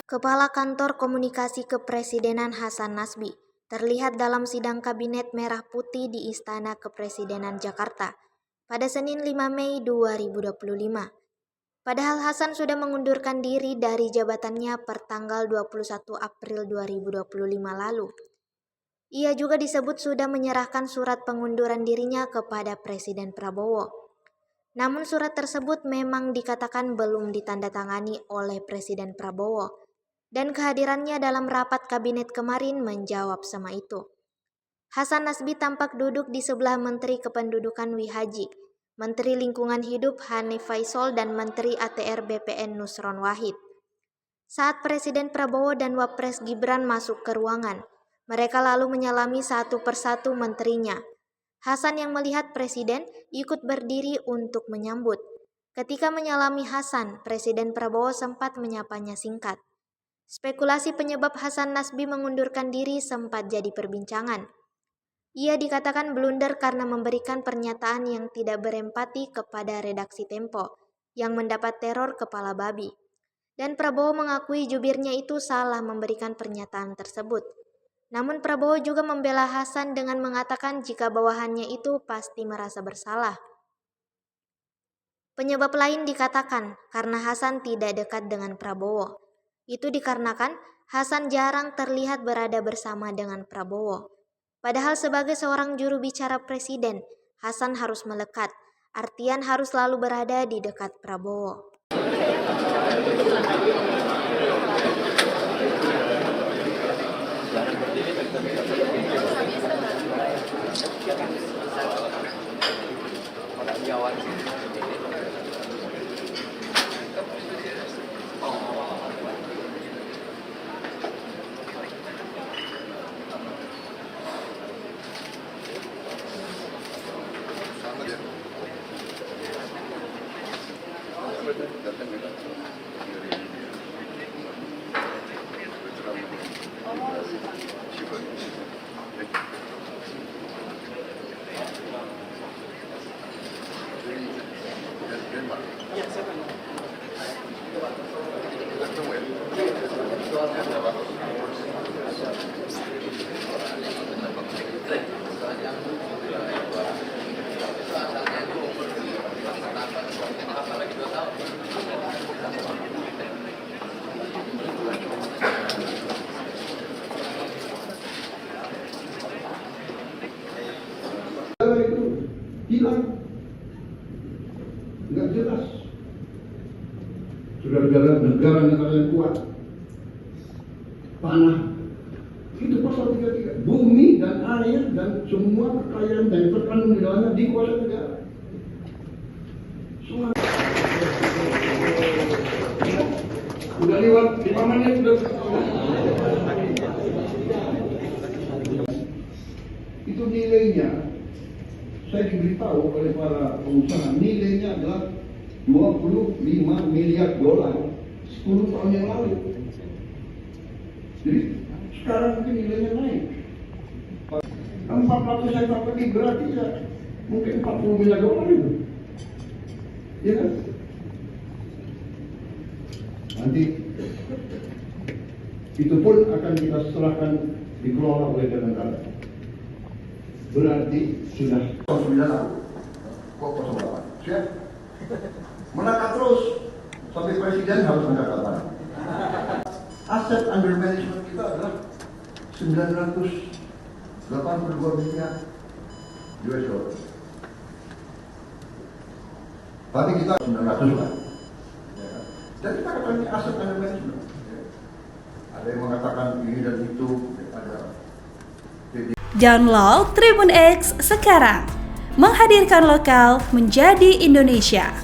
Kepala Kantor Komunikasi Kepresidenan Hasan Nasbi terlihat dalam sidang Kabinet Merah Putih di Istana Kepresidenan Jakarta pada Senin 5 Mei 2025. Padahal Hasan sudah mengundurkan diri dari jabatannya per tanggal 21 April 2025 lalu. Ia juga disebut sudah menyerahkan surat pengunduran dirinya kepada Presiden Prabowo. Namun surat tersebut memang dikatakan belum ditandatangani oleh Presiden Prabowo. Dan kehadirannya dalam rapat kabinet kemarin menjawab sama itu. Hasan Nasbi tampak duduk di sebelah Menteri Kependudukan Wihaji, Menteri Lingkungan Hidup Hanif Faisal, dan Menteri ATR BPN Nusron Wahid. Saat Presiden Prabowo dan Wapres Gibran masuk ke ruangan, mereka lalu menyalami satu persatu menterinya. Hasan yang melihat Presiden ikut berdiri untuk menyambut. Ketika menyalami Hasan, Presiden Prabowo sempat menyapanya singkat. Spekulasi penyebab Hasan Nasbi mengundurkan diri sempat jadi perbincangan. Ia dikatakan blunder karena memberikan pernyataan yang tidak berempati kepada redaksi Tempo yang mendapat teror kepala babi. Dan Prabowo mengakui jubirnya itu salah memberikan pernyataan tersebut. Namun Prabowo juga membela Hasan dengan mengatakan jika bawahannya itu pasti merasa bersalah. Penyebab lain dikatakan karena Hasan tidak dekat dengan Prabowo. Itu dikarenakan Hasan jarang terlihat berada bersama dengan Prabowo. Padahal sebagai seorang juru bicara Presiden, Hasan harus melekat, artian harus selalu berada di dekat Prabowo. Itu hilang, nggak jelas. Saudara-saudara, negara-negara yang kuat, tanah itu pasal 33, bumi dan air dan semua kekayaan yang terkandung di dalamnya dikuasai negara. Udah lewat 5 menit udah. Itu nilainya. Saya diberitahu oleh para pengusaha, nilainya adalah 25 miliar dolar 10 tahun yang lalu. Jadi sekarang mungkin nilainya naik. 400 hektar lagi berarti ya mungkin 40 miliar dolar itu. Ya kan? Nanti itu pun akan kita serahkan dikelola oleh negara. Berarti sudah 9 tahun, kok 08, siap? Menangkap terus, sampai presiden harus mencatatkan. Aset under management kita adalah 982 miliar US dollar. Tapi kita 900 kan? Dan kita katakan ini aset under management. Ada yang mengatakan ini dan itu, ada. Download Tribun X sekarang, menghadirkan lokal menjadi Indonesia.